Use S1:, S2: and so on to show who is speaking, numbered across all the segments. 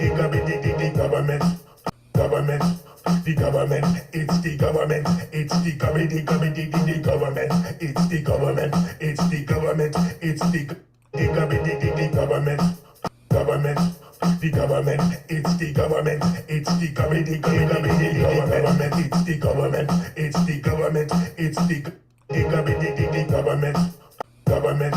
S1: The government, government, the government, it's the government, it's the government, the government, it's the government, it's the government, it's the government, government, the government, it's the government, it's the government, the government, it's the government, it's the government, it's the government, government,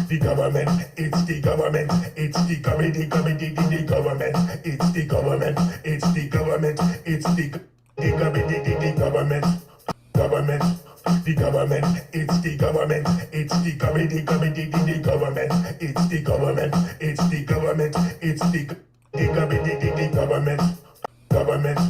S1: the government, it's the government, it's the government, the government, it's the government, it's the government, it's the government, government, the government, it's the government, it's the government, the government, it's the government, it's the government, it's the government, government,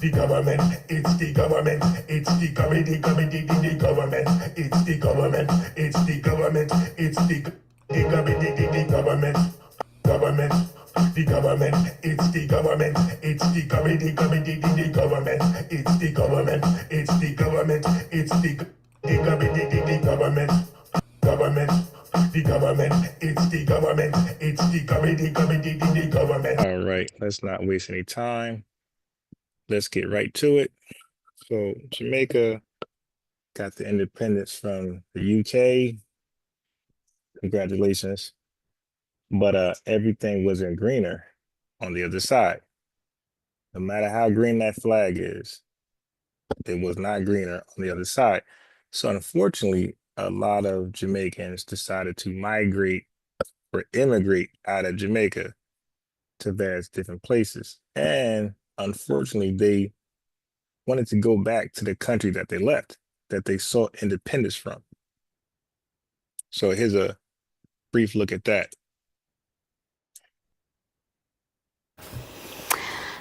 S1: the government, it's the government, it's the government, the government, it's the government, it's the government, it's the government, government, the government, it's the government, it's the government, the government, it's the government, it's the government, it's the government, government, the government, it's the government, it's the government, the government.
S2: All right, let's not waste any time. Let's get right to it. So Jamaica got the independence from the UK. Congratulations. But everything wasn't greener on the other side. No matter how green that flag is, it was not greener on the other side. So unfortunately, a lot of Jamaicans decided to migrate or immigrate out of Jamaica to various different places. And unfortunately, they wanted to go back to the country that they left, that they sought independence from. So here's a brief look at that.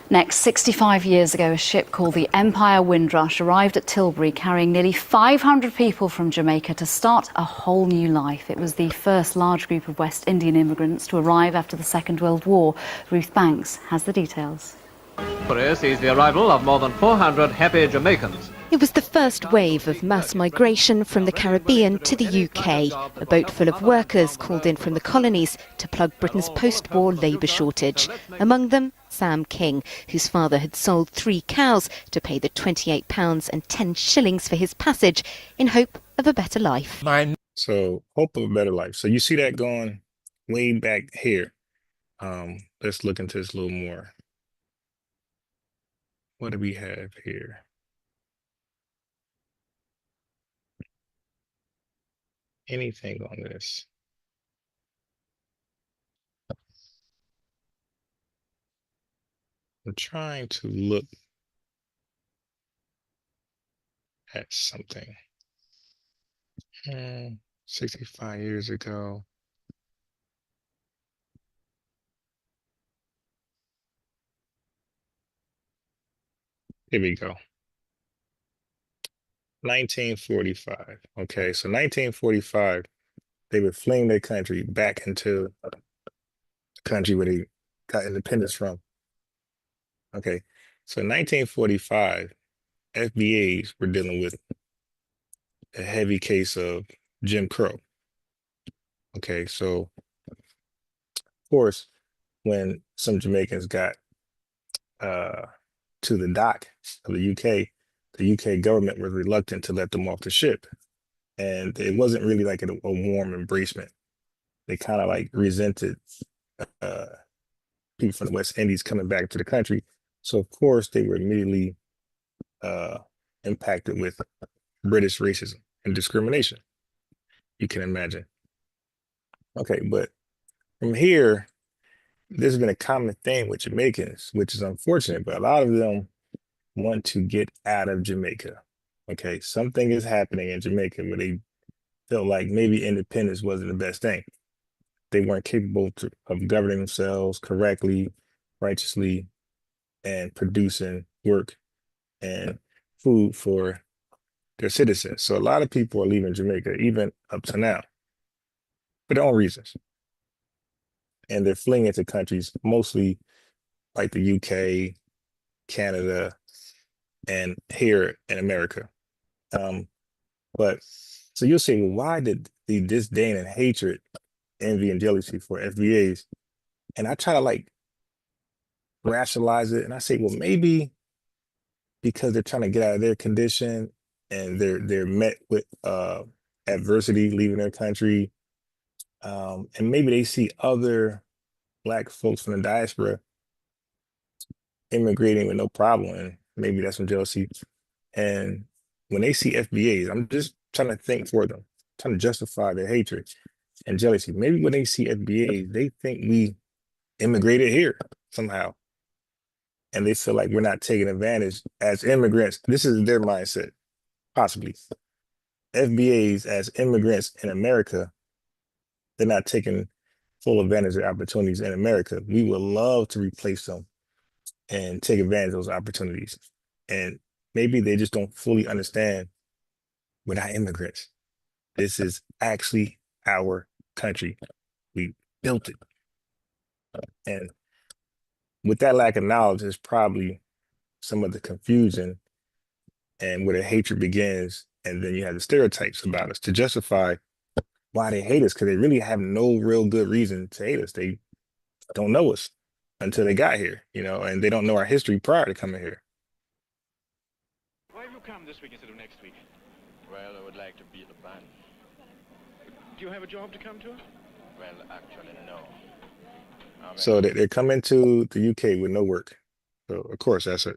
S3: Next, 65 years ago, a ship called the Empire Windrush arrived at Tilbury carrying nearly 500 people from Jamaica to start a whole new life. It was the first large group of West Indian immigrants to arrive after the Second World War. Ruth Banks has the details.
S4: Tilbury sees the arrival of more than 400 happy Jamaicans.
S5: It was the first wave of mass migration from the Caribbean to the UK, a boat full of workers called in from the colonies to plug Britain's post-war labour shortage. Among them, Sam King, whose father had sold 3 cows to pay the £28 and 10 shillings for his passage in hope of a better life.
S2: So hope of a better life. So you see that going way back here. Let's look into this a little more. What do we have here? Anything on this? I'm trying to look at something. 65 years ago. Here we go. 1945. Okay, so 1945, they were fleeing their country back into the country where they got independence from. Okay, so in 1945, FBAs were dealing with a heavy case of Jim Crow. Okay, so of course, when some Jamaicans got to the dock of the UK government was reluctant to let them off the ship. And it wasn't really like a warm embracement. They kind of like resented people from the West Indies coming back to the country. So of course they were immediately impacted with British racism and discrimination. You can imagine. Okay, but from here, there's been a common thing with Jamaicans, which is unfortunate, but a lot of them want to get out of Jamaica. Okay, something is happening in Jamaica where they felt like maybe independence wasn't the best thing. They weren't capable of governing themselves correctly, righteously, and producing work and food for their citizens. So a lot of people are leaving Jamaica, even up to now, for their own reasons. And they're fleeing into countries mostly like the UK, Canada, and here in America. But so you'll say, well, why did the disdain and hatred, envy and jealousy for FBAs? And I try to like rationalize it. And I say, well, maybe because they're trying to get out of their condition and they're met with adversity leaving their country. And maybe they see other Black folks from the diaspora immigrating with no problem. And maybe that's some jealousy. And when they see FBAs, I'm just trying to think for them, trying to justify their hatred and jealousy. Maybe when they see FBAs, they think we immigrated here somehow. And they feel like we're not taking advantage as immigrants. This is their mindset, possibly. FBAs as immigrants in America, they're not taking full advantage of opportunities in America. We would love to replace them and take advantage of those opportunities. And maybe they just don't fully understand we're not immigrants. This is actually our country. We built it. And with that lack of knowledge is probably some of the confusion and where the hatred begins. And then you have the stereotypes about us to justify why they hate us, because they really have no real good reason to hate us. They don't know us until they got here, and they don't know our history prior to coming here.
S6: Why have you come this week instead of next week?
S7: Well, I would like to be the band.
S6: Do you have a job to come to?
S7: Well, actually, no.
S2: So they're coming to the UK with no work. So, of course, that's an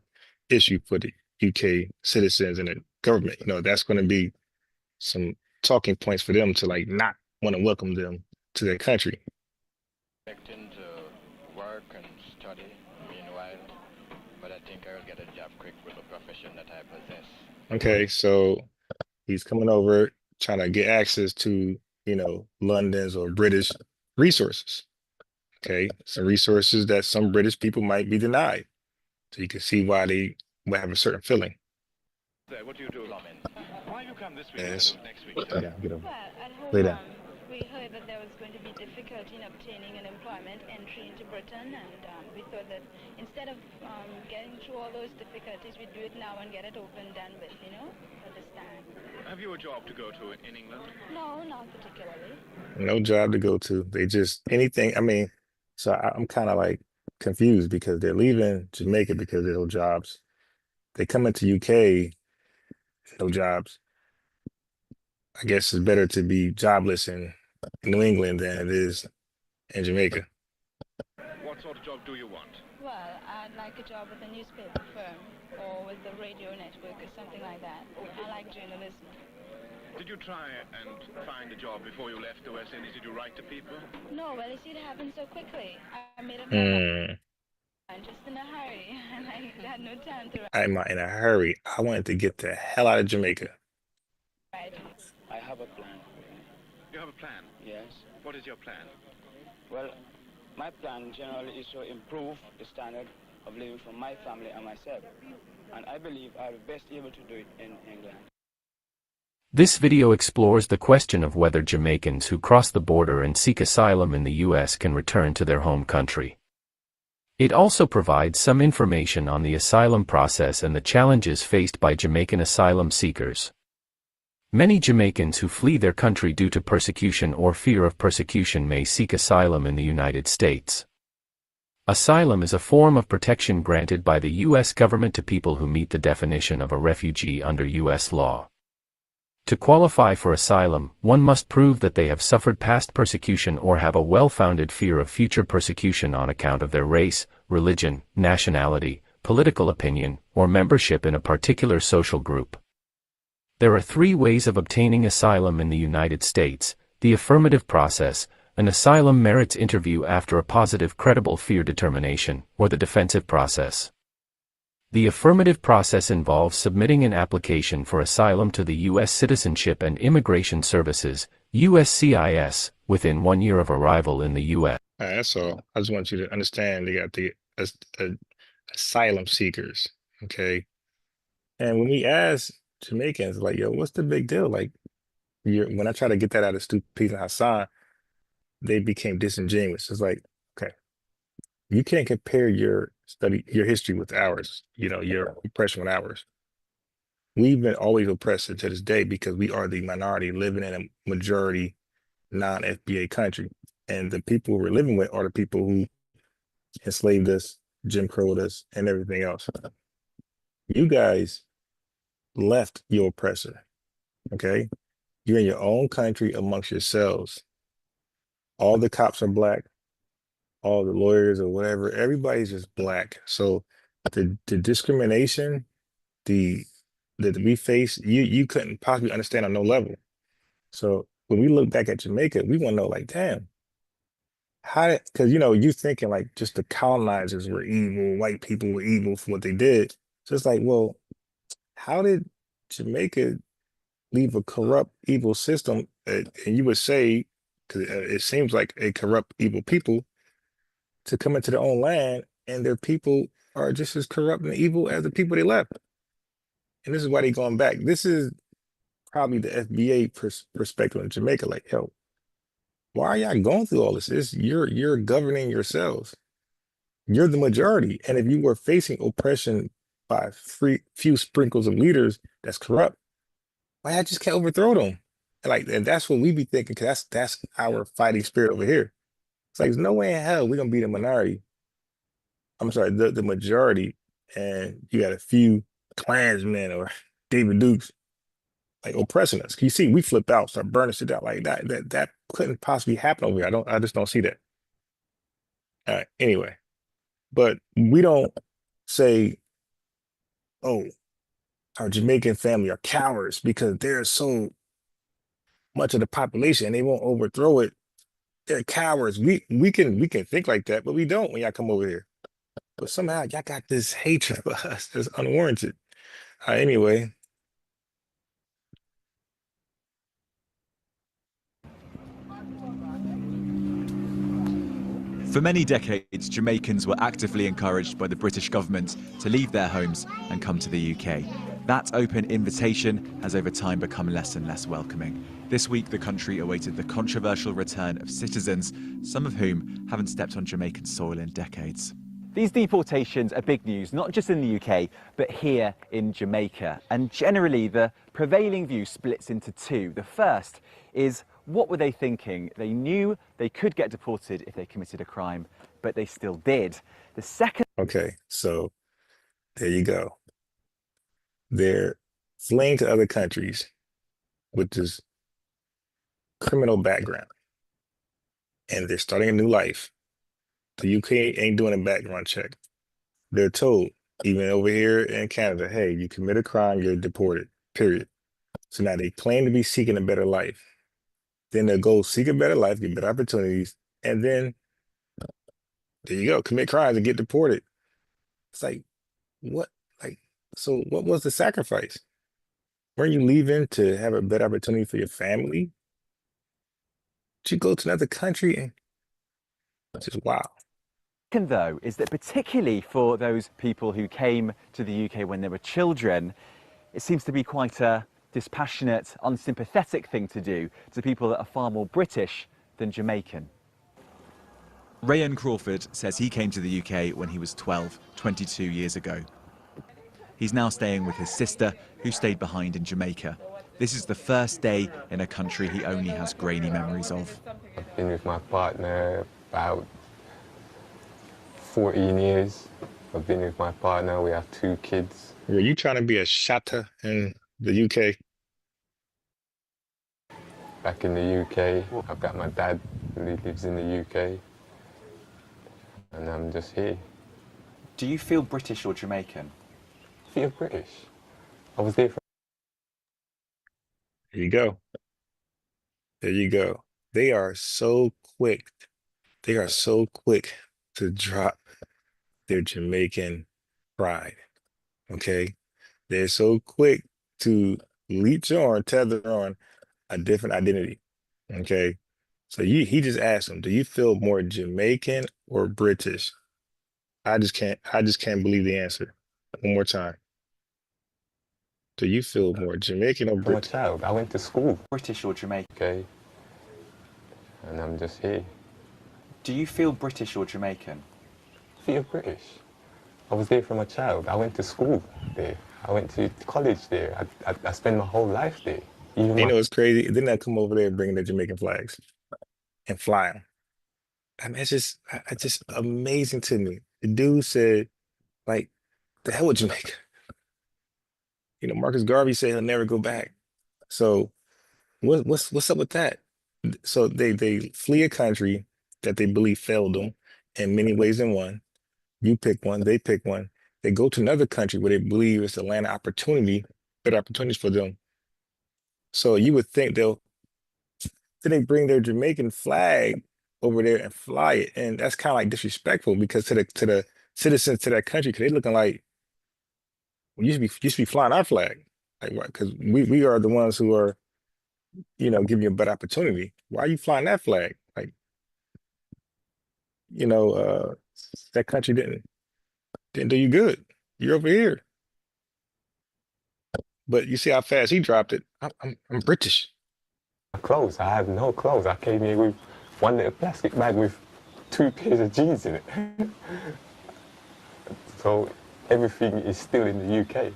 S2: issue for the UK citizens and the government. That's going to be some talking points for them to not want to welcome them to their country.
S7: Expecting to work and study meanwhile, but I think I will get a job quick with the profession that I possess.
S2: Okay, so he's coming over trying to get access to, London's or British resources. Okay, some resources that some British people might be denied. So you can see why they would have a certain feeling.
S6: What do you do? Why have you come this week
S2: Yes.
S6: instead of next week?
S2: Lay down, get over.
S8: Well, at home,
S2: Lay down.
S8: we heard that there was going to be difficulty in obtaining an employment entry into Britain, and we thought that instead of getting through all those difficulties, we'd do it now and get it over and done with, for this time.
S6: Have you a job to go to in England?
S8: No, not particularly.
S2: No job to go to. They just anything. I mean, so I'm kind of confused because they're leaving Jamaica because there's no jobs. They come into UK, no jobs. I guess it's better to be jobless in New England than it is in Jamaica.
S6: What sort of job do you want?
S8: Well, I'd like a job with a newspaper firm or with the radio network or something like that. I like journalism.
S6: Did you try and find a job before you left the West Indies? Did you write to people?
S8: No, well, you see, it happened so quickly. I made up I'm just in a hurry, and I had no time to
S2: I'm not in a hurry. I wanted to get the hell out of Jamaica.
S8: write.
S7: I have a plan.
S6: You have a plan?
S7: Yes.
S6: What is your plan?
S7: Well, my plan generally is to improve the standard of living for my family and myself. And I believe I'll be best able to do it in England.
S9: This video explores the question of whether Jamaicans who cross the border and seek asylum in the U.S. can return to their home country. It also provides some information on the asylum process and the challenges faced by Jamaican asylum seekers. Many Jamaicans who flee their country due to persecution or fear of persecution may seek asylum in the United States. Asylum is a form of protection granted by the U.S. government to people who meet the definition of a refugee under U.S. law. To qualify for asylum, one must prove that they have suffered past persecution or have a well-founded fear of future persecution on account of their race, religion, nationality, political opinion, or membership in a particular social group. There are 3 ways of obtaining asylum in the United States: the affirmative process, an asylum merits interview after a positive credible fear determination, or the defensive process. The affirmative process involves submitting an application for asylum to the U.S. Citizenship and Immigration Services, USCIS, within 1 year of arrival in the U.S.
S2: All right, that's all. I just want you to understand they got the asylum seekers, okay? And when we ask Jamaicans, yo, what's the big deal? When I try to get that out of Stupid and Hassan, they became disingenuous. It's okay, you can't compare your history with ours, your oppression with ours. We've been always oppressed to this day because we are the minority living in a majority non-FBA country. And the people we're living with are the people who enslaved us Jim Crowed us, and everything else. You guys left your oppressor, okay? You're in your own country amongst yourselves. All the cops are black, all the lawyers or whatever, everybody's just black. So the discrimination, the that we face, you couldn't possibly understand on no level. So when we look back at Jamaica, we want to know, like, damn, how did, because you thinking like just the colonizers were evil, white people were evil for what they did. So it's like, well, how did Jamaica leave a corrupt, evil system? And you would say, because it seems like a corrupt, evil people to come into their own land, and their people are just as corrupt and evil as the people they left. And this is why they're going back. This is probably the FBA perspective in Jamaica. Like, yo, why are y'all going through all this? You're governing yourselves. You're the majority. And if you were facing oppression by few sprinkles of leaders that's corrupt, why I just can't overthrow them? And that's what we be thinking, because that's our fighting spirit over here. It's like, there's no way in hell we're gonna be the minority. I'm sorry, the majority, and you got a few Klansmen or David Dukes like oppressing us. You see, we flip out, start burning shit out like that. That couldn't possibly happen over here. I just don't see that. All right, anyway. But we don't say, oh, our Jamaican family are cowards because they're so much of the population and they won't overthrow it. They're cowards. We can think like that, but we don't when y'all come over here. But somehow y'all got this hatred for us that's unwarranted. Anyway.
S10: For many decades, Jamaicans were actively encouraged by the British government to leave their homes and come to the UK. That open invitation has over time become less and less welcoming. This week, the country awaited the controversial return of citizens, some of whom haven't stepped on Jamaican soil in decades.
S11: These deportations are big news, not just in the UK, but here in Jamaica. And generally, the prevailing view splits into two. The first is, what were they thinking? They knew they could get deported if they committed a crime, but they still did. The second...
S2: Okay, so there you go. They're fleeing to other countries with this criminal background, and they're starting a new life. The UK ain't doing a background check. They're told, even over here in Canada, hey, you commit a crime, you're deported, period. So now they claim to be seeking a better life. Then they'll go seek a better life, get better opportunities, and then there you go, commit crimes and get deported. It's like, what? Like, so what was the sacrifice? Weren't you leaving to have a better opportunity for your family? Did you go to another country? And it's just wow.
S11: Though, is that particularly for those people who came to the UK when they were children, it seems to be quite a dispassionate, unsympathetic thing to do to people that are far more British than Jamaican.
S10: Rayan Crawford says he came to the UK when he was 12, 22 years ago. He's now staying with his sister, who stayed behind in Jamaica. This is the first day in a country he only has grainy memories of.
S12: I've been with my partner about 14 years. I've been with my partner, we have 2 kids.
S2: Were you trying to be a shatta in the UK?
S12: Back in the UK, I've got my dad who lives in the UK, and I'm just here.
S11: Do you feel British or Jamaican?
S12: I feel British. I was there for...
S2: There you go. There you go. They are so quick. They are so quick to drop their Jamaican pride, okay? They're so quick to leech on, tether on a different identity, okay? So he just asked him, do you feel more Jamaican or British? I just can't believe the answer. One more time. Do you feel more Jamaican or British?
S12: I'm a child, I went to school.
S11: British or Jamaican?
S12: Okay, and I'm just here.
S11: Do you feel British or Jamaican?
S12: I feel British. I was there from a child. I went to school there. I went to college there. I spent my whole life there.
S2: You know, it's crazy. Didn't I come over there bringing the Jamaican flags and fly them? I mean, it's just amazing to me. The dude said, like, the hell with Jamaica. Marcus Garvey said he'll never go back. So what's up with that? So they flee a country that they believe failed them in many ways than one. You pick one, they pick one. They go to another country where they believe it's a land of opportunity, better opportunities for them. So you would think then they bring their Jamaican flag over there and fly it, and that's kind of like disrespectful because to the citizens to that country, because they looking like well, you should be flying our flag, like what? Because we are the ones who are giving you a better opportunity. Why are you flying that flag? Like that country didn't do you good. You're over here. But you see how fast he dropped it. I'm British.
S12: Clothes. I have no clothes. I came here with one little plastic bag with 2 pairs of jeans in it. So everything is still in the UK.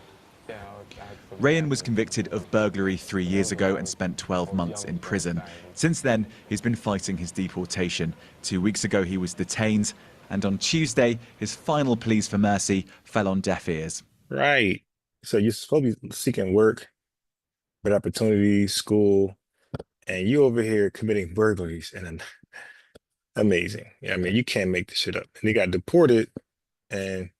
S10: Rayan was convicted of burglary 3 years ago and spent 12 months in prison. Since then, he's been fighting his deportation. 2 weeks ago, he was detained, and on Tuesday, his final pleas for mercy fell on deaf ears.
S2: Right. So you're supposed to be seeking work, better opportunities, school, and you over here committing burglaries and amazing. Yeah, I mean, you can't make this shit up. And they got deported, and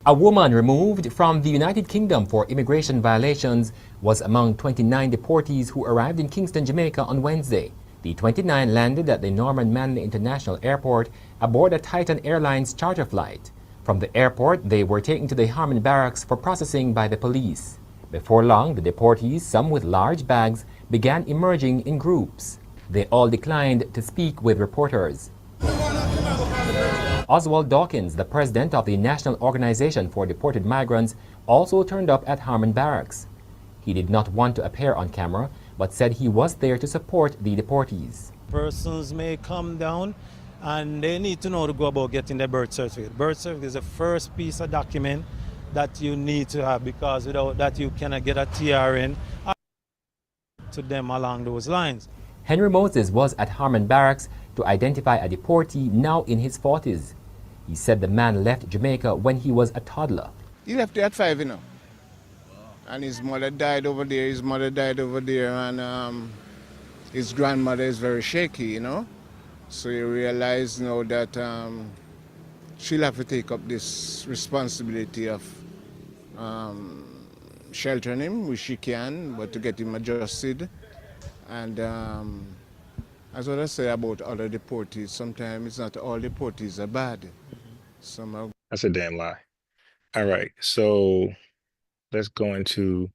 S13: A woman removed from the United Kingdom for immigration violations was among 29 deportees who arrived in Kingston, Jamaica on Wednesday. The 29 landed at the Norman Manley International Airport aboard a Titan Airlines charter flight. From the airport, they were taken to the Harmon Barracks for processing by the police. Before long, the deportees, some with large bags, began emerging in groups. They all declined to speak with reporters. Oswald Dawkins, the president of the National Organization for Deported Migrants, also turned up at Harmon Barracks. He did not want to appear on camera, but said he was there to support the deportees.
S14: Persons may come down and they need to know to go about getting their birth certificate. Birth certificate is the first piece of document that you need to have, because without that you cannot get a TRN to them along those lines.
S13: Henry Moses was at Harmon Barracks to identify a deportee now in his 40s. He said the man left Jamaica when he was a toddler.
S15: He left there at 5, and his mother died over there, and his grandmother is very shaky, So he realized now that she'll have to take up this responsibility of sheltering him, which she can, but to get him adjusted. And as what I say about other deportees, sometimes it's not all deportees are bad. Some are.
S2: That's a damn lie. All right, so let's go into.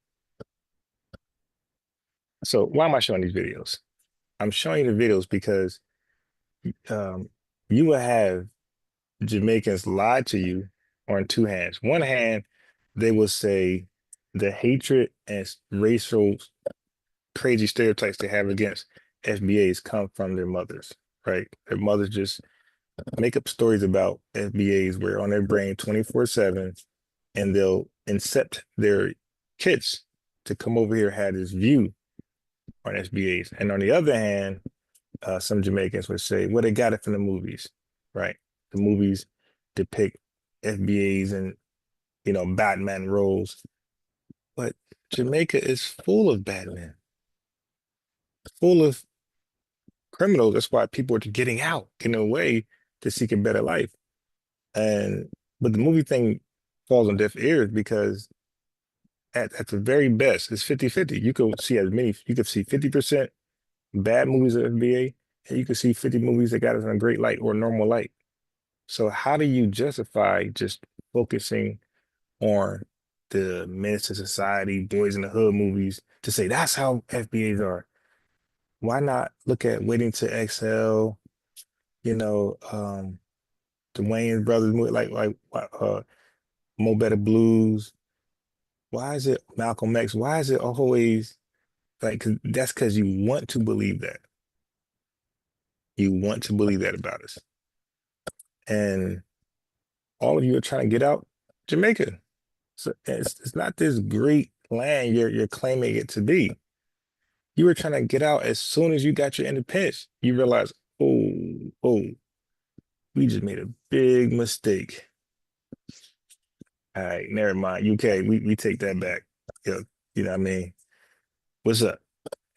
S2: So why am I showing these videos? I'm showing you the videos because you will have Jamaicans lie to you on two hands. One hand, they will say the hatred and racial crazy stereotypes they have against FBAs come from their mothers, right? Their mothers just make up stories about FBAs where on their brain 24/7, and they'll incept their kids to come over here have this view on FBAs. And on the other hand, some Jamaicans would say, well, they got it from the movies, right? The movies depict FBAs and, Batman roles. But Jamaica is full of Batman, full of criminals. That's why people are getting out, getting away to seek a better life. But the movie thing falls on deaf ears because at the very best, it's 50-50. You could see 50% bad movies of FBA, and you could see 50 movies that got us in a great light or normal light. So how do you justify just focusing on the Menace to Society, Boys in the Hood movies to say that's how FBAs are? Why not look at Waiting to Exhale, the Wayans brothers movie, like Mo Better Blues? Why is it Malcolm X? Why is it always that's because you want to believe that. You want to believe that about us. And all of you are trying to get out Jamaica. So it's not this great land you're claiming it to be. You were trying to get out as soon as you got your independence. You realize, oh, we just made a big mistake. All right, never mind. UK, we take that back. You know what I mean? What's up?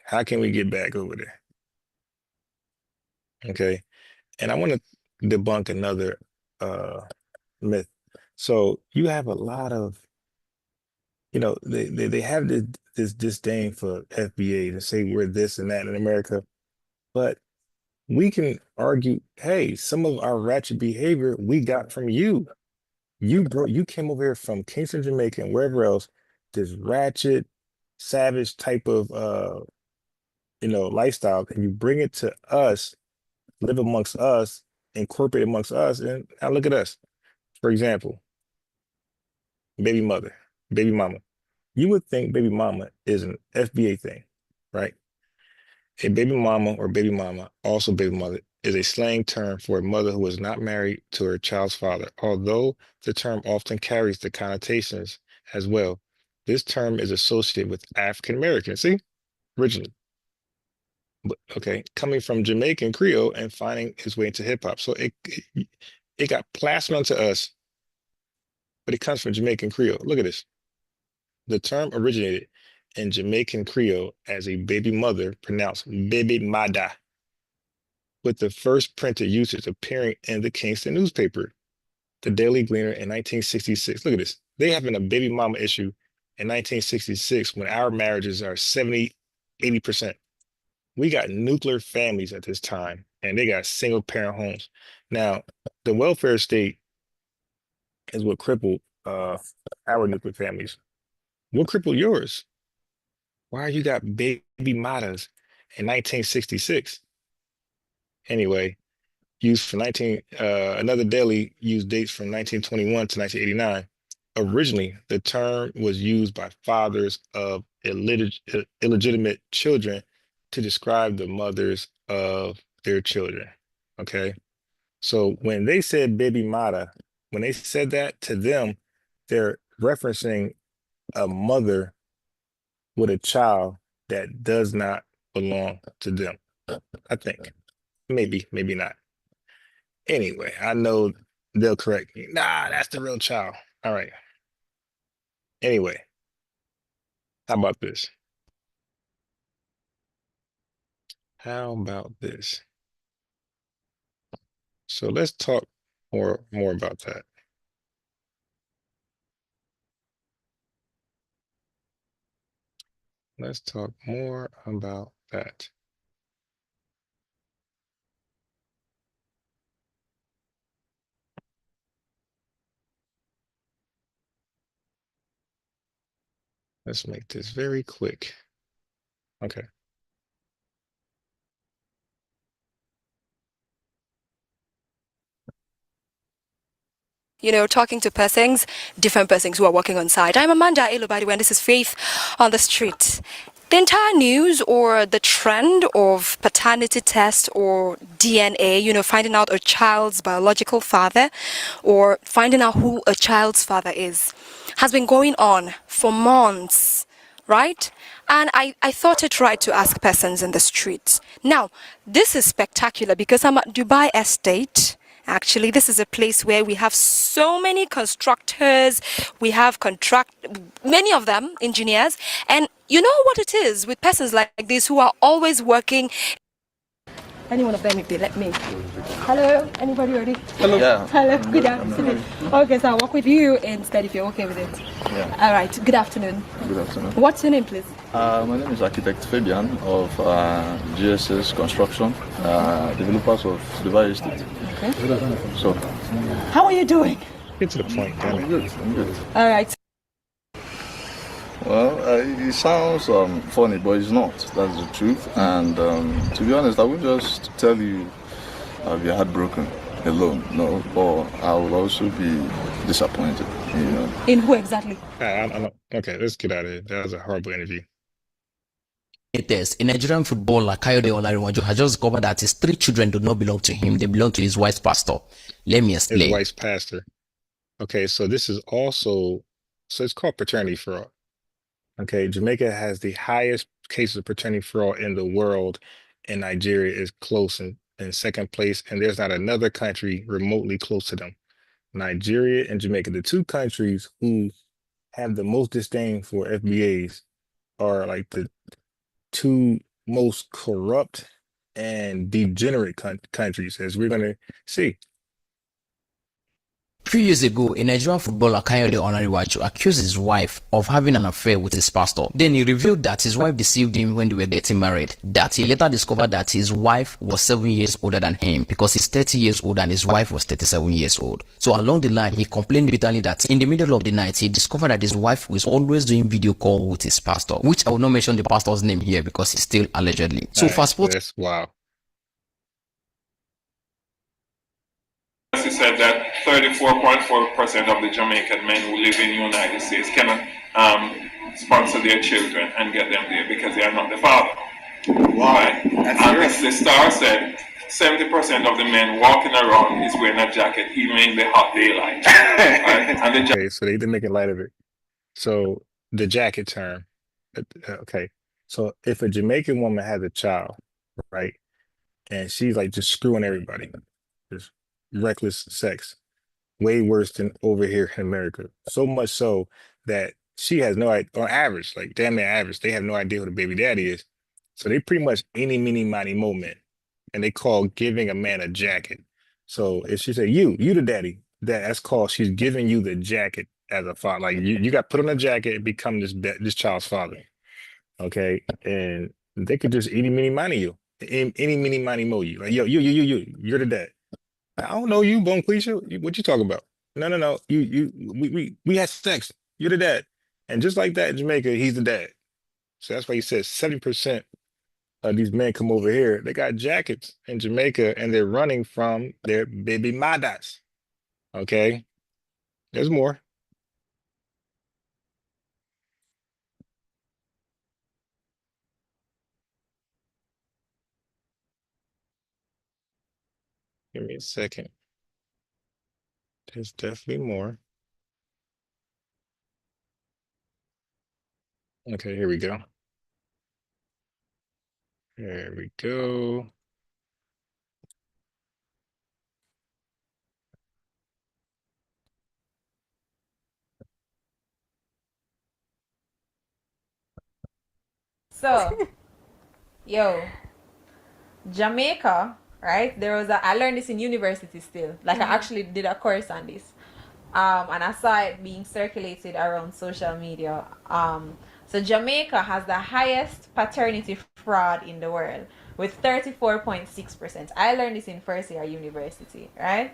S2: How can we get back over there? Okay. And I want to debunk another myth. So you have a lot of, they have this disdain for FBA to say we're this and that in America, but we can argue, hey, some of our ratchet behavior we got from you. You came over here from Kingston, Jamaica, and wherever else, this ratchet, savage type of lifestyle, and you bring it to us, live amongst us, incorporate amongst us, and now look at us. For example, baby mother, baby mama. You would think baby mama is an FBA thing, right? A baby mama or baby mama, also baby mother, is a slang term for a mother who is not married to her child's father. Although the term often carries the connotations as well, this term is associated with African Americans. See, originally. But, okay, coming from Jamaican Creole and finding its way into hip hop. So it got plastered onto us, but it comes from Jamaican Creole. Look at this. The term originated in Jamaican Creole as a baby mother, pronounced baby mada, with the first printed usage appearing in the Kingston newspaper, the Daily Gleaner, in 1966. Look at this. They having a baby mama issue in 1966 when our marriages are 70, 80%. We got nuclear families at this time, and they got single parent homes. Now, the welfare state is what crippled our nuclear families. What crippled yours? Why you got baby matas in 1966? Anyway, used for another daily used dates from 1921 to 1989. Originally, the term was used by fathers of illegitimate children to describe the mothers of their children. Okay. So when they said baby mata, when they said that to them, they're referencing a mother with a child that does not belong to them. I think. Maybe not. Anyway, I know they'll correct me. Nah, that's the real child. All right. Anyway, how about this? How about this? So let's talk more about that. Let's talk more about that. Let's make this very quick. Okay.
S16: Talking to different persons who are working on site. I'm Amanda Elo, by the way, and this is Faith on the Street. The entire news or the trend of paternity test or DNA, finding out a child's biological father or finding out who a child's father is, has been going on for months, right? And I thought it right to ask persons in the streets. Now, this is spectacular because I'm at Dubai Estate. Actually, this is a place where we have so many constructors, we have many of them, engineers, and you know what it is with persons like this who are always working. Any one of them, if they let me. Hello, anybody ready?
S17: Hello. Yeah.
S16: Hello, good afternoon. Okay, so I'll work with you instead if you're okay with it.
S17: Yeah.
S16: All right, good afternoon.
S17: Good afternoon.
S16: What's your name, please?
S17: My name is Architect Fabian of GSS Construction, developers of Dubai Estate.
S16: Okay.
S17: So,
S16: how are you doing?
S2: Get to the point, damn it.
S17: I'm good. I'm good.
S16: All right.
S17: Well, it sounds funny, but it's not. That's the truth. And to be honest, I would just tell you I'll be heartbroken alone. No, or I will also be disappointed.
S16: In who exactly?
S2: Okay, let's get out of here. That was a horrible interview.
S18: It is. A Nigerian footballer, Kayode Olariwaju, has just discovered that his 3 children do not belong to him. They belong to his wife's pastor. Let me explain.
S2: His wife's pastor. Okay, so this is also, so it's called paternity fraud. Okay, Jamaica has the highest cases of paternity fraud in the world, and Nigeria is close in second place, and there's not another country remotely close to them. Nigeria and Jamaica, the two countries who have the most disdain for FBAs, are like the two most corrupt and degenerate countries, as we're going to see.
S18: 3 years ago, a Nigerian footballer Kayode Onariwaju accused his wife of having an affair with his pastor. Then he revealed that his wife deceived him when they were getting married. That he later discovered that his wife was 7 years older than him because he's 30 years old and his wife was 37 years old. So along the line, he complained bitterly that in the middle of the night, he discovered that his wife was always doing video call with his pastor, which I will not mention the pastor's name here because it's still allegedly. So fast forward.
S2: That's wow.
S19: He said that 34.4% of the Jamaican men who live in the United States cannot sponsor their children and get them there because they are not the father. Wow. Right? And as the Star said, 70% of the men walking around is wearing a jacket even in the hot daylight. Right? And
S2: Okay, so they make light of it. So the jacket term, okay. So if a Jamaican woman has a child, right, and she's like just screwing everybody, just reckless sex, way worse than over here in America. So much so that she has no idea, on average, like damn near average, they have no idea who the baby daddy is. So they pretty much any, mini, miny, mo men. And they call giving a man a jacket. So if she say, you the daddy, that's called she's giving you the jacket as a father. Like you got put on a jacket and become this child's father. Okay. And they could just any, mini, miny you. Any, mini, miny, mo you. Like, yo, you're the dad. I don't know you, Bonquisha. What you talking about? No. We had sex. You're the dad. And just like that in Jamaica, he's the dad. So that's why he says 70% of these men come over here. They got jackets in Jamaica and they're running from their baby madas. Okay. There's more. Give me a second. There's definitely more. Okay, here we go. There we go.
S20: So, yo, Jamaica, right? I learned this in university still. Like I actually did a course on this. And I saw it being circulated around social media. So Jamaica has the highest paternity fraud in the world with 34.6%. I learned this in first year university, right?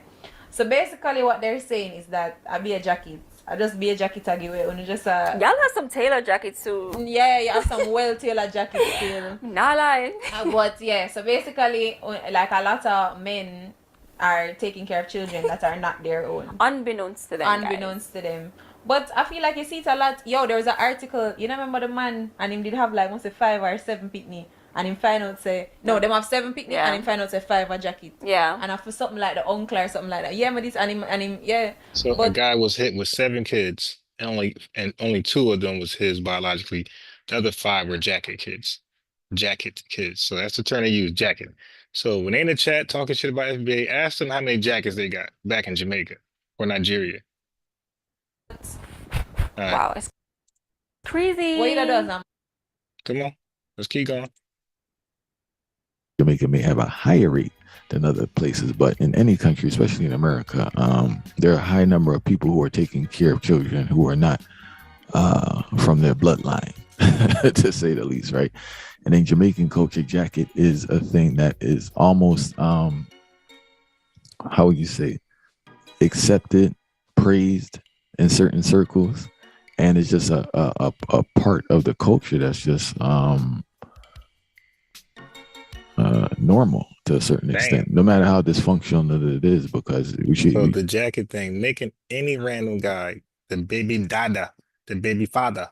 S20: So basically what they're saying is that I be a jacket. I just be a jacket to give away.
S21: Y'all have some tailor jackets too.
S20: Yeah, you have some well tailored jackets still.
S21: Not lying.
S20: But yeah, so basically like a lot of men are taking care of children that are not their own.
S21: Unbeknownst to them.
S20: But I feel like you see it a lot. Yo, there was an article, you know, remember the man and him did have like must say 5 or 7 pitney. And him find out say no, them have 7 pitney and him find out say 5 a jacket.
S21: Yeah.
S20: And for something like the uncle or something like that. Yeah, but this and him yeah.
S2: So a guy was hit with 7 kids and only 2 of them was his biologically. The other 5 were jacket kids. So that's the term they use, jacket. So when they in the chat talking shit about FBA, ask them how many jackets they got back in Jamaica or Nigeria.
S21: Wow, it's crazy.
S20: What you does?
S2: Come on, let's keep going.
S22: Jamaica may have a higher rate than other places, but in any country, especially in America, there are a high number of people who are taking care of children who are not from their bloodline, to say the least, right? And in Jamaican culture, jacket is a thing that is almost, how would you say, accepted, praised in certain circles. And it's just a part of the culture that's just normal to a certain extent, no matter how dysfunctional it is, because we should.
S2: So the jacket thing, making any random guy the baby dada, the baby father,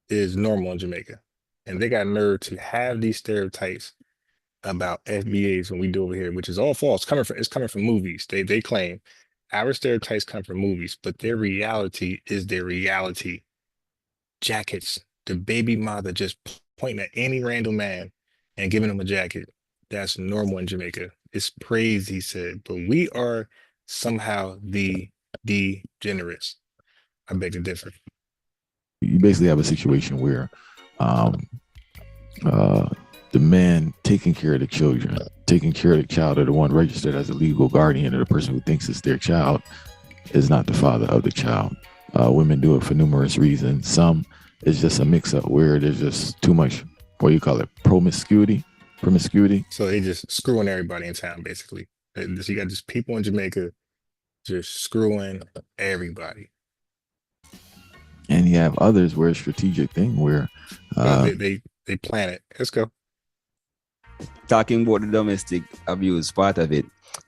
S2: is normal in Jamaica. And they got nerve to have these stereotypes about FBAs when we do over here, which is all false. It's coming from movies. They claim our stereotypes come from movies, but their reality is their reality. Jackets the baby mother just pointing at any random man and giving him a jacket. That's normal in Jamaica. It's praise, he said, but we are somehow the degenerates. I beg to differ.
S22: You basically have a situation where the man taking care of the children, taking care of the child, or the one registered as a legal guardian, or the person who thinks it's their child, is not the father of the child. Women do it for numerous reasons. Some is just a mix-up where there's just too much, what do you call it, promiscuity.
S2: So they just screwing everybody in town, basically. So you got just people in Jamaica just screwing everybody.
S22: And you have others where it's a strategic thing where
S2: they plan it. Let's go.
S1: Talking about the domestic abuse part of it,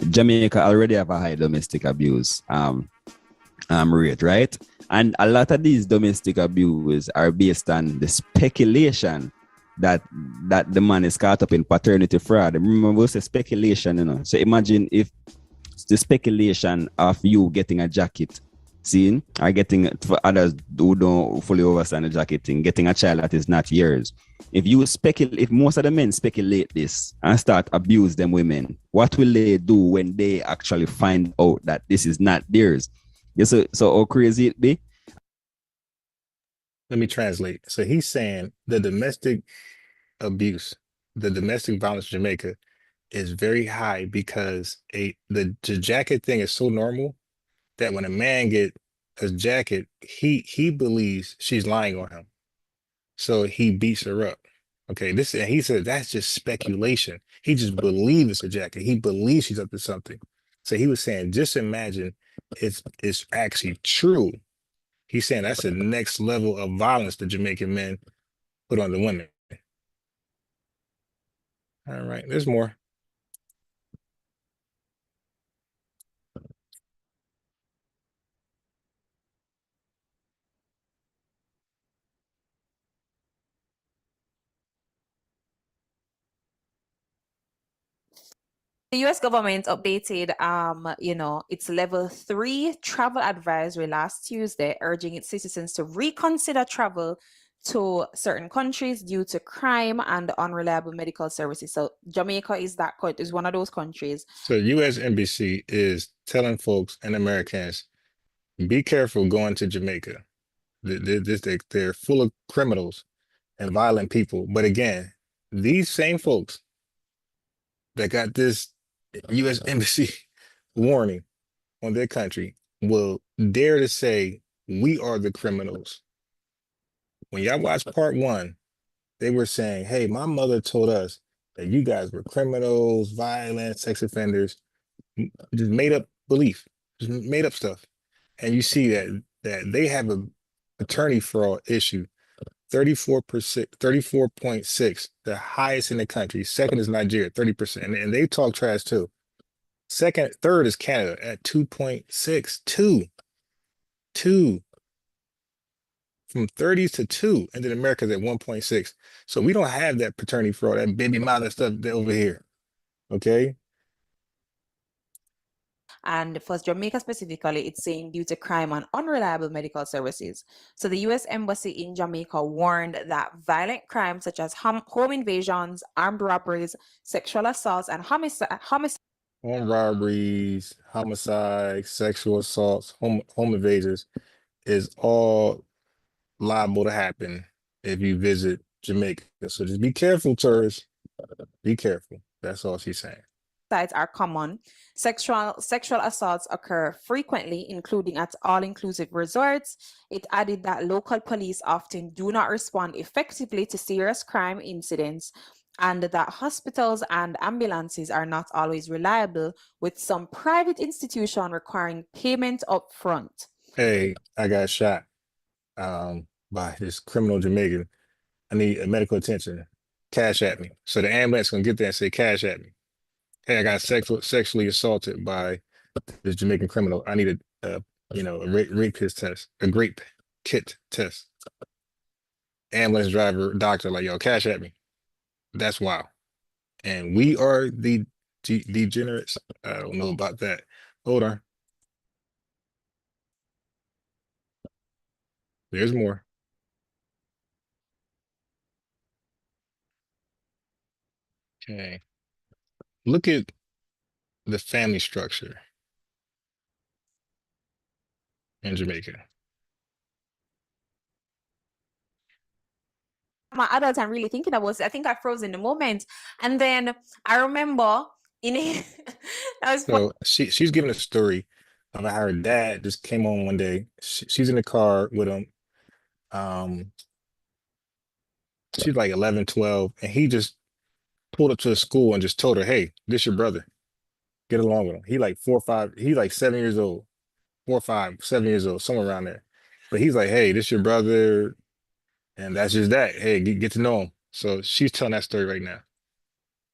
S1: Jamaica already have a high domestic abuse rate, right? And a lot of these domestic abuse are based on the speculation that the man is caught up in paternity fraud. Remember, we say speculation, you know. So imagine if the speculation of you getting a jacket, seeing, or getting, for others who don't fully understand the jacket thing, getting a child that is not yours. If most of the men speculate this and start abuse them women, what will they do when they actually find out that this is not theirs? So how crazy it be?
S2: Let me translate. So he's saying the domestic abuse, the domestic violence in Jamaica is very high because the jacket thing is so normal that when a man get a jacket, he believes she's lying on him. So he beats her up. Okay, and he said that's just speculation. He just believes it's a jacket. He believes she's up to something. So he was saying, just imagine it's actually true. He's saying that's the next level of violence the Jamaican men put on the women. All right, there's more.
S20: The US government updated, its level 3 travel advisory last Tuesday, urging its citizens to reconsider travel to certain countries due to crime and unreliable medical services. So Jamaica is one of those countries.
S2: So US Embassy is telling folks and Americans, be careful going to Jamaica. They're full of criminals and violent people. But again, these same folks that got this US Embassy warning on their country will dare to say, we are the criminals. When y'all watch part 1, they were saying, hey, my mother told us that you guys were criminals, violent, sex offenders, just made up belief, just made up stuff. And you see that they have a attorney fraud issue, 34%, 34.6, the highest in the country. Second is Nigeria, 30%. And they talk trash too. Third is Canada at 2.6, two. From 30s to 2, and then America's at 1.6. So we don't have that paternity fraud, that baby mother stuff over here. Okay.
S20: And for Jamaica specifically, it's saying due to crime and unreliable medical services. So the U.S. Embassy in Jamaica warned that violent crimes such as home invasions, armed robberies, sexual assaults, and homicide.
S2: Home robberies, homicide, sexual assaults, home invasions is all liable to happen if you visit Jamaica. So just be careful, tourists. Be careful. That's all she's saying.
S20: Sites are common. Sexual assaults occur frequently, including at all-inclusive resorts. It added that local police often do not respond effectively to serious crime incidents, and that hospitals and ambulances are not always reliable, with some private institutions requiring payment up front.
S2: Hey, I got shot by this criminal Jamaican. I need medical attention. Cash at me. So the ambulance gonna get there and say, cash at me. Hey, I got sexually assaulted by this Jamaican criminal. I need a rape test, a grape kit test. Ambulance driver, doctor, like, yo, cash at me. That's wild. And we are the degenerates. I don't know about that. Hold on. There's more. Okay. Look at the family structure in Jamaica.
S20: My adult, I'm really thinking about it. I think I froze in the moment. And then I remember in it, that was
S2: So she's giving a story about how her dad just came on one day. She's in the car with him. She's like 11, 12, and he just pulled up to the school and just told her, "Hey, this your brother. Get along with him." He like 4 or 5, he like 7 years old, 4 or 5, 7 years old, somewhere around there. But he's like, "Hey, this your brother," and that's just that. Hey, get to know him. So she's telling that story right now.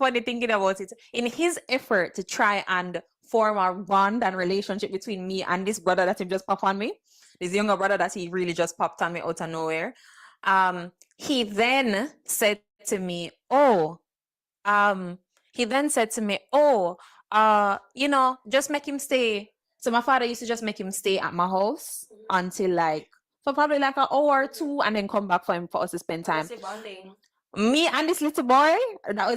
S20: funny thinking about it. In his effort to try and form a bond and relationship between me and this brother that he just popped on me, this younger brother that he really just popped on me out of nowhere, he then said to me, "Oh, just make him stay." So my father used to just make him stay at my house until like for probably like an hour or two, and then come back for us to spend time. Me and this little boy, that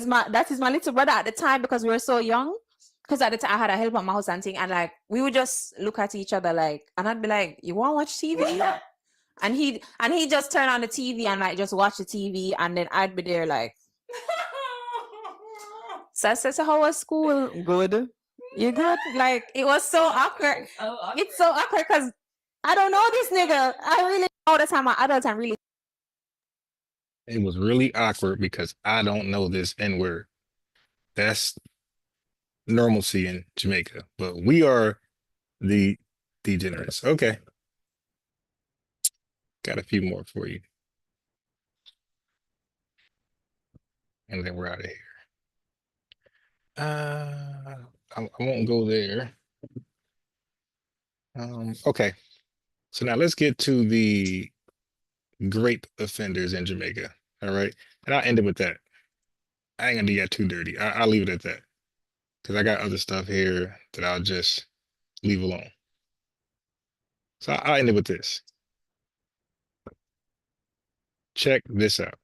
S20: is my little brother at the time, because we were so young. Because at the time I had a help at my house and thing, and like we would just look at each other like, and I'd be like, "You want to watch TV?" Yeah. And he just turn on the TV and like just watch the TV, and then I'd be there like. So I said, "So how was school?" "Good." "You good?" Like it was so awkward. It's so awkward because I don't know this nigga. I really all the time. My adults, I'm really.
S2: It was really awkward because I don't know this N word. That's normalcy in Jamaica, but we are the degenerates. Okay. Got a few more for you. And then we're out of here. I won't go there. Okay. So now let's get to the grape offenders in Jamaica. All right. And I'll end it with that. I ain't gonna do that too dirty. I'll leave it at that. Because I got other stuff here that I'll just leave alone. So I'll end it with this. Check this out.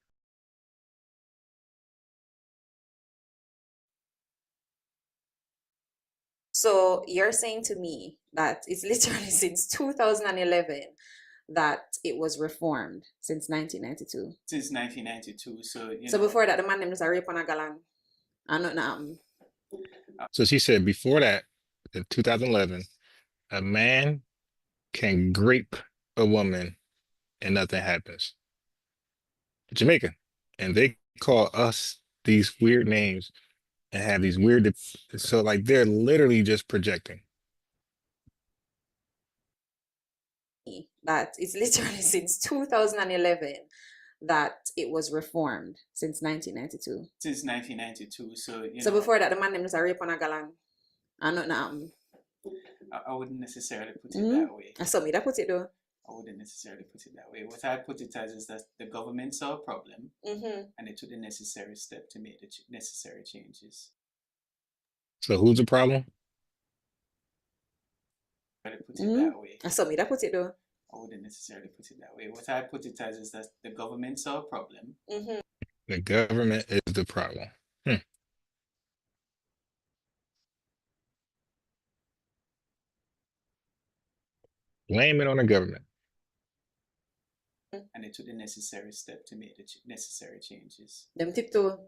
S20: So you're saying to me that it's literally since 2011 that it was reformed since 1992.
S3: Since 1992. So
S20: So before that, the man named Rape on a galang. I know now.
S2: So she said before that, in 2011, a man can grape a woman and nothing happens. Jamaica. And they call us these weird names and have these weird, so like they're literally just projecting.
S20: That it's literally since 2011 that it was reformed since 1992.
S3: Since 1992.
S20: So before that, the man named Rape on a galang. I know now.
S3: I wouldn't necessarily put it that way.
S20: I saw me that put it though.
S3: I wouldn't necessarily put it that way. What I put it as is that the government saw a problem and they took the necessary step to make the necessary changes.
S2: So who's the problem?
S3: I put it that way.
S20: I saw me that put it though.
S3: I wouldn't necessarily put it that way. What I put it as is that the government saw a problem.
S2: The government is the problem. Blame it on the government.
S3: And they took the necessary step to make the necessary changes.
S20: Them tiptoe.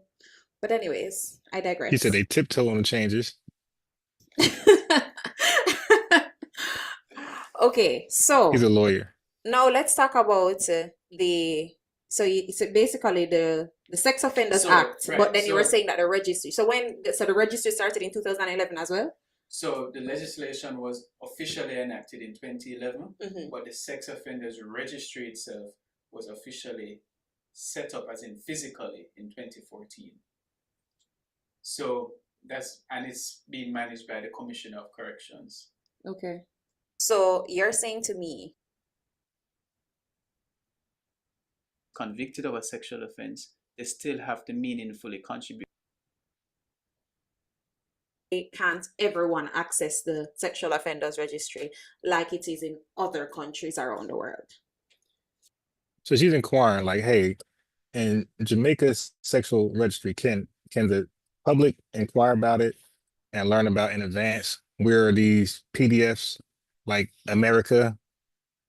S20: But anyways, I digress.
S2: He said they tiptoe on the changes.
S20: Okay, so
S2: he's a lawyer.
S20: Now let's talk about it's basically the Sex Offenders Act,
S3: right,
S20: but then you were saying that the registry. So the registry started in 2011 as well?
S3: So the legislation was officially enacted in 2011, but the Sex Offenders Registry itself was officially set up, as in physically, in 2014. So it's being managed by the Commissioner of Corrections.
S20: Okay. So you're saying to me,
S3: convicted of a sexual offense, they still have to meaningfully contribute.
S20: Can't everyone access the Sexual Offenders Registry like it is in other countries around the world?
S2: So she's inquiring, like, hey, in Jamaica's sexual registry, can the public inquire about it and learn about in advance? Where are these PDFs like America,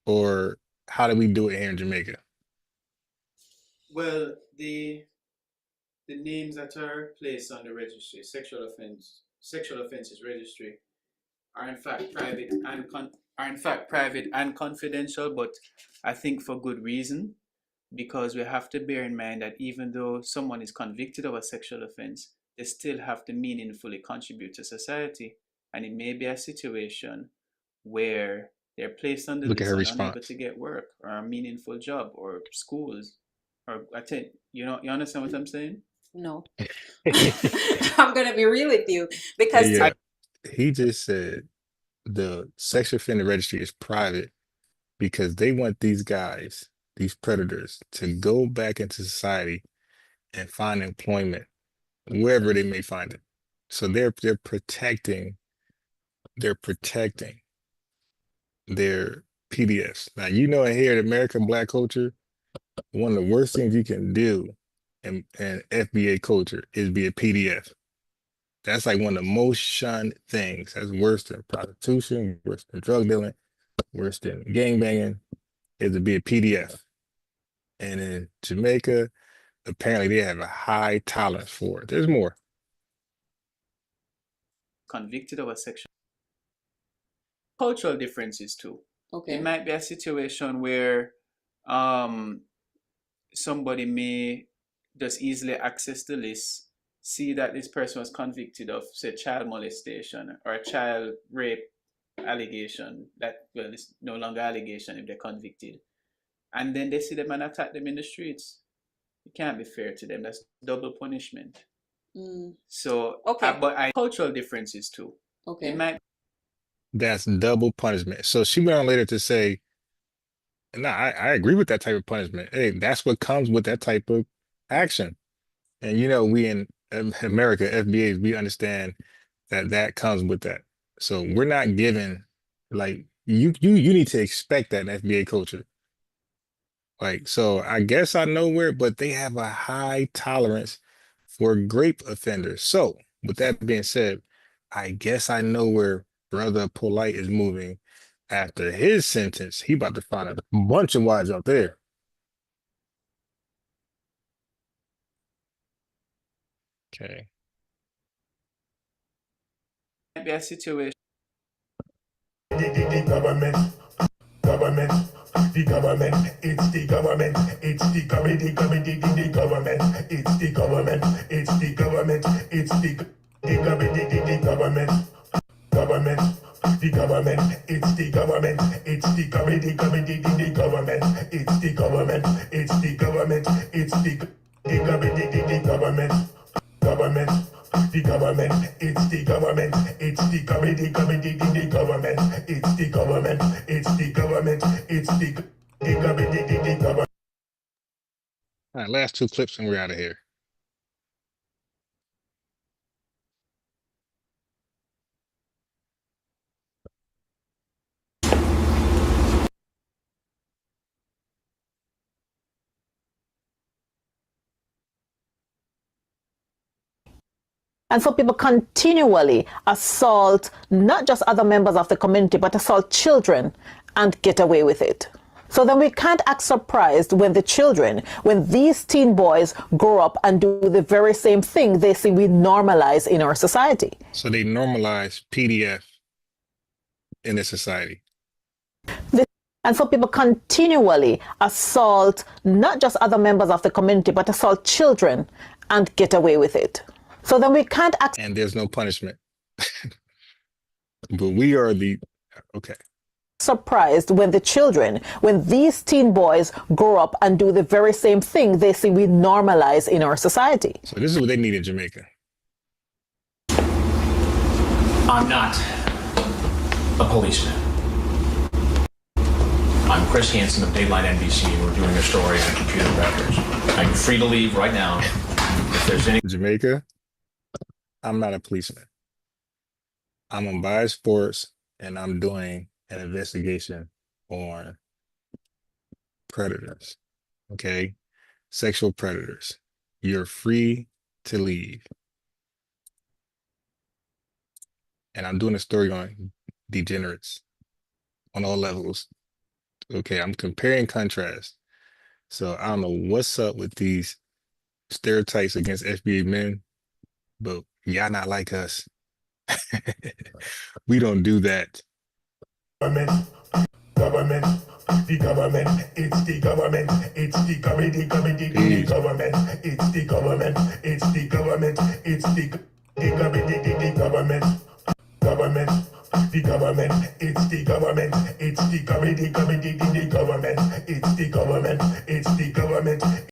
S2: or how do we do it here in Jamaica?
S3: Well, the names that are placed on the registry, sexual offences registry, are in fact private and confidential, but I think for good reason, because we have to bear in mind that even though someone is convicted of a sexual offense, they still have to meaningfully contribute to society. And it may be a situation where they're placed on the
S2: Look at
S3: list
S2: her
S3: and unable
S2: response.
S3: to get work or a meaningful job or schools or attend. You understand what I'm saying?
S4: No. I'm going to be real with you because
S2: Yeah, he just said the sex offender registry is private because they want these guys, these predators, to go back into society and find employment wherever they may find it. So they're protecting their PDFs. Now, here in American Black culture, one of the worst things you can do in FBA culture is be a PDF. That's like one of the most shunned things. That's worse than prostitution, worse than drug dealing, worse than gangbanging, is to be a PDF. And in Jamaica, apparently they have a high tolerance for it. There's more.
S3: Convicted of a sexual cultural differences too.
S4: Okay.
S3: It might be a situation where somebody may just easily access the list, see that this person was convicted of, say, child molestation or a child rape allegation, it's no longer allegation if they're convicted. And then they see them and attack them in the streets. It can't be fair to them. That's double punishment. So, but cultural differences too.
S4: Okay.
S3: It might.
S2: That's double punishment. So she went on later to say, no, I agree with that type of punishment. Hey, that's what comes with that type of action. And we in America, FBAs, we understand that comes with that. So we're not giving, like, you need to expect that in FBA culture. Like, so I guess I know where, but they have a high tolerance for grape offenders. So with that being said, I guess I know where Brother Polite is moving after his sentence. He about to find a bunch of wives out there. Okay.
S3: Might be a situation.
S5: The government, it's the government, it's the government, the government, it's the government, it's the government, it's the government, the government, the government, it's the government, it's the government, the government, it's the government, it's the government, it's the government, the government, it's the government, it's the government, the government, it's the government, it's the government, it's the government.
S2: All right, last two clips and we're out of here.
S23: And so people continually assault not just other members of the community, but assault children and get away with it. So then we can't act surprised when these teen boys grow up and do the very same thing they see we normalize in our society.
S2: So they normalize PDF in this society.
S23: And so people continually assault not just other members of the community, but assault children and get away with it. So then we can't act.
S2: And there's no punishment. But we are okay.
S23: Surprised when these teen boys grow up and do the very same thing they see we normalize in our society.
S2: So this is what they need in Jamaica.
S24: I'm not a policeman. I'm Chris Hansen of Dateline NBC, and we're doing a story on computer records. I'm free to leave right now. If there's any
S2: Jamaica, I'm not a policeman. I'm on Bias Sports, and I'm doing an investigation on predators. Okay, sexual predators. You're free to leave. and I'm doing a story on degenerates on all levels. Okay, I'm comparing contrast. So I don't know what's up with these stereotypes against FBA men, but y'all not like us. We don't do that.
S5: Government, the government, it's the government, it's the government, the government, it's the government, it's the government, it's the government, it's the government, the government, the government, it's the government, it's the government, the government, it's the government, it's the government.